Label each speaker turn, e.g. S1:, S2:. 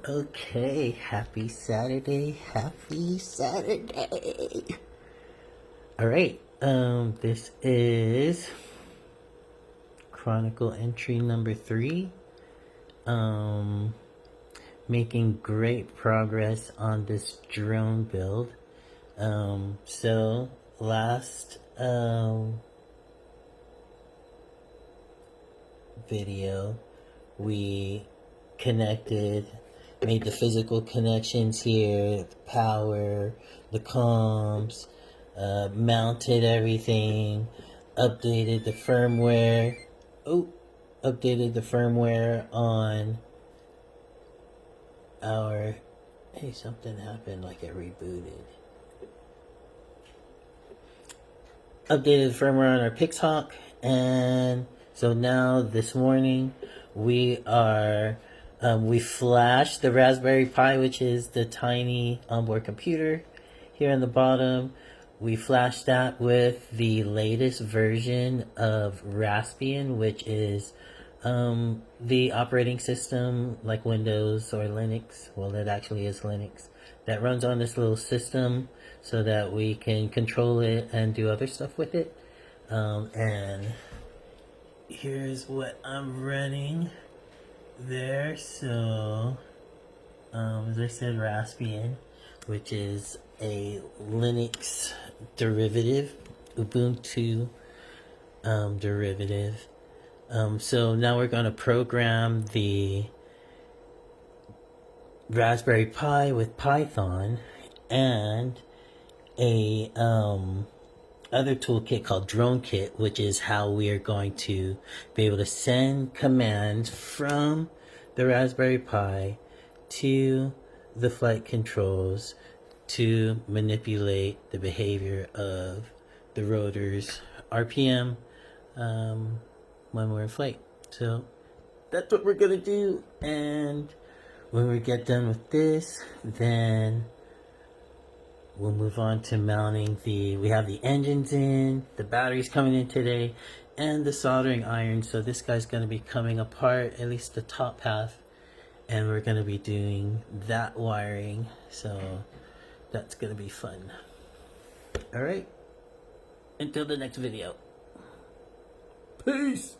S1: Okay, happy Saturday, happy Saturday. All right, this is Chronicle entry number 3. Making great progress on this drone build. So last video we made the physical connections here, the power, the comms, mounted everything, updated the firmware. Updated the firmware on our. Hey, something happened, like it rebooted. Updated the firmware on our Pixhawk, and so now this morning we flashed the Raspberry Pi, which is the tiny onboard computer here on the bottom. We flashed that with the latest version of Raspbian, which is the operating system like Windows or Linux. Well, it actually is Linux that runs on this little system so that we can control it and do other stuff with it. And here's what I'm running there. So, as I said, Raspbian, which is a Linux derivative, Ubuntu derivative. So now we're going to program the Raspberry Pi with Python and a other toolkit called DroneKit, which is how we are going to be able to send commands from the Raspberry Pi to the flight controls to manipulate the behavior of the rotor's RPM when we're in flight. So that's what we're gonna do, and when we get done with this, then we'll move on to mounting we have the engines in, the batteries coming in today, and the soldering iron. So this guy's going to be coming apart, at least the top half, and we're going to be doing that wiring. So that's going to be fun. All right, until the next video. Peace.